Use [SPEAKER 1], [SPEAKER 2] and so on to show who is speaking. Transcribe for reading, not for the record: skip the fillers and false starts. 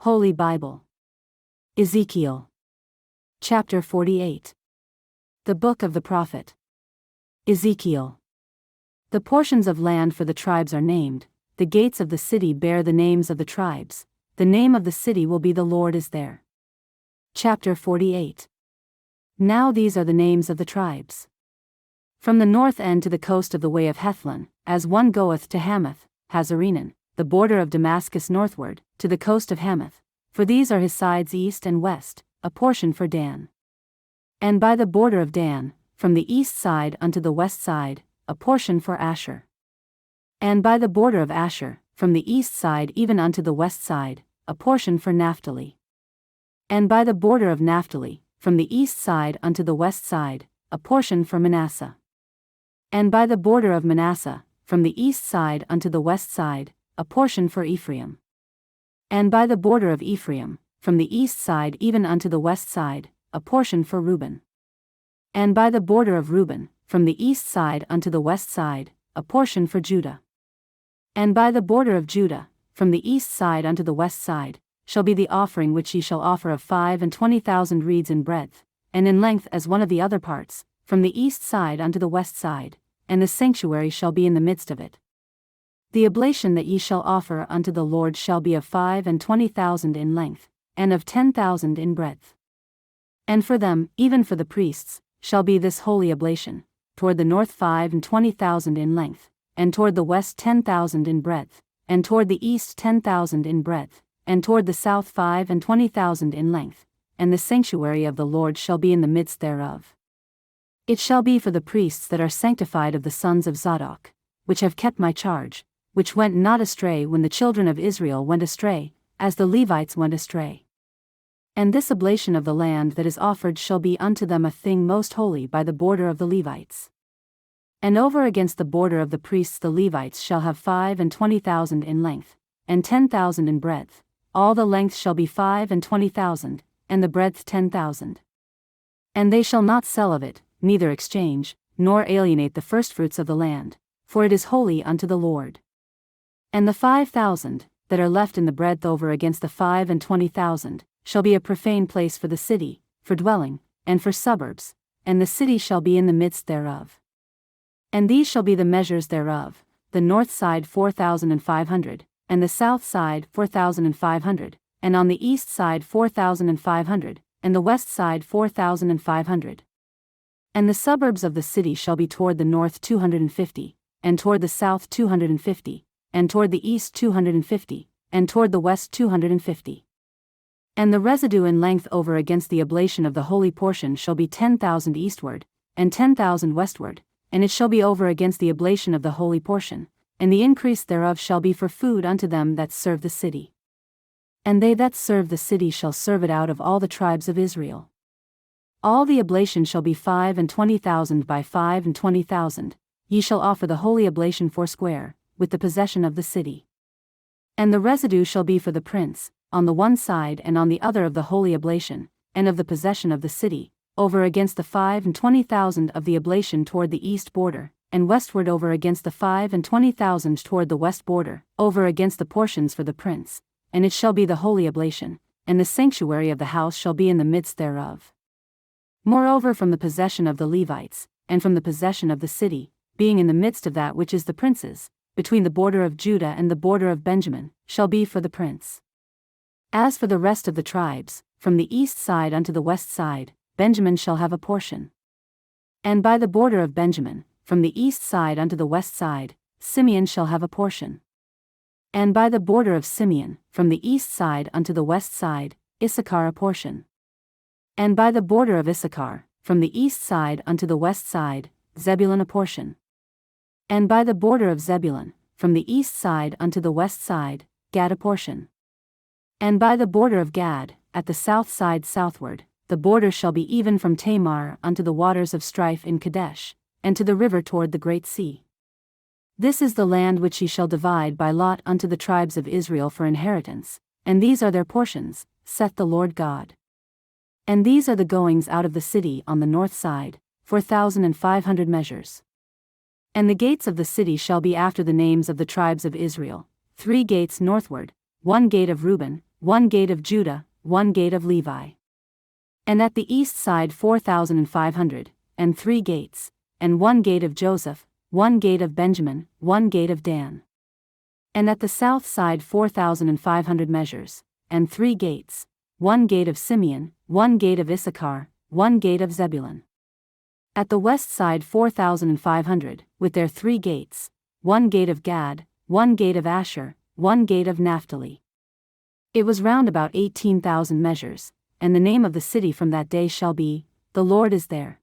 [SPEAKER 1] Holy Bible. Ezekiel. Chapter 48. The Book of the Prophet Ezekiel. The portions of land for the tribes are named, the gates of the city bear the names of the tribes, the name of the city will be The Lord is there. Chapter 48. Now these are the names of the tribes. From the north end to the coast of the way of Hethlon, as one goeth to Hamath, Hazarenan, the border of Damascus northward, to the coast of Hamath, for these are his sides east and west, a portion for Dan. And by the border of Dan, from the east side unto the west side, a portion for Asher. And by the border of Asher, from the east side even unto the west side, a portion for Naphtali. And by the border of Naphtali, from the east side unto the west side, a portion for Manasseh. And by the border of Manasseh, from the east side unto the west side, a portion for Ephraim. And by the border of Ephraim, from the east side even unto the west side, a portion for Reuben. And by the border of Reuben, from the east side unto the west side, a portion for Judah. And by the border of Judah, from the east side unto the west side, shall be the offering which ye shall offer of 25,000 reeds in breadth, and in length as one of the other parts, from the east side unto the west side, and the sanctuary shall be in the midst of it. The oblation that ye shall offer unto the Lord shall be of 25,000 in length, and of 10,000 in breadth. And for them, even for the priests, shall be this holy oblation, toward the north 25,000 in length, and toward the west 10,000 in breadth, and toward the east 10,000 in breadth, and toward the south 25,000 in length, and the sanctuary of the Lord shall be in the midst thereof. It shall be for the priests that are sanctified of the sons of Zadok, which have kept my charge, which went not astray when the children of Israel went astray, as the Levites went astray. And this oblation of the land that is offered shall be unto them a thing most holy by the border of the Levites. And over against the border of the priests the Levites shall have 25,000 in length, and 10,000 in breadth, all the length shall be 25,000, and the breadth 10,000. And they shall not sell of it, neither exchange, nor alienate the firstfruits of the land, for it is holy unto the Lord. And the 5,000, that are left in the breadth over against the 25,000, shall be a profane place for the city, for dwelling, and for suburbs, and the city shall be in the midst thereof. And these shall be the measures thereof, the north side 4,500, and the south side 4,500, and on the east side 4,500, and the west side 4,500. And the suburbs of the city shall be toward the north 250, and toward the south 250, and toward the east 250, and toward the west 250. And the residue in length over against the oblation of the holy portion shall be 10,000 eastward, and 10,000 westward, and it shall be over against the oblation of the holy portion, and the increase thereof shall be for food unto them that serve the city. And they that serve the city shall serve it out of all the tribes of Israel. All the oblation shall be 25,000 by 25,000, ye shall offer the holy oblation foursquare, with the possession of the city. And the residue shall be for the prince, on the one side and on the other of the holy oblation, and of the possession of the city, over against the 25,000 of the oblation toward the east border, and westward over against the 25,000 toward the west border, over against the portions for the prince, and it shall be the holy oblation, and the sanctuary of the house shall be in the midst thereof. Moreover from the possession of the Levites, and from the possession of the city, being in the midst of that which is the prince's, between the border of Judah and the border of Benjamin, shall be for the prince. As for the rest of the tribes, from the east side unto the west side, Benjamin shall have a portion. And by the border of Benjamin, from the east side unto the west side, Simeon shall have a portion. And by the border of Simeon, from the east side unto the west side, Issachar a portion. And by the border of Issachar, from the east side unto the west side, Zebulun a portion. And by the border of Zebulun, from the east side unto the west side, Gad a portion. And by the border of Gad, at the south side southward, the border shall be even from Tamar unto the waters of strife in Kadesh, and to the river toward the great sea. This is the land which ye shall divide by lot unto the tribes of Israel for inheritance, and these are their portions, saith the Lord God. And these are the goings out of the city on the north side, 4,500 measures. And the gates of the city shall be after the names of the tribes of Israel, 3 gates northward, 1 gate of Reuben, one gate of Judah, one gate of Levi. And at the east side 4,500, and 3 gates, and 1 gate of Joseph, 1 gate of Benjamin, 1 gate of Dan. And at the south side 4,500 measures, and 3 gates, 1 gate of Simeon, 1 gate of Issachar, 1 gate of Zebulun. At the west side 4,500, with their 3 gates, 1 gate of Gad, 1 gate of Asher, 1 gate of Naphtali. It was round about 18,000 measures, and the name of the city from that day shall be, The Lord is there.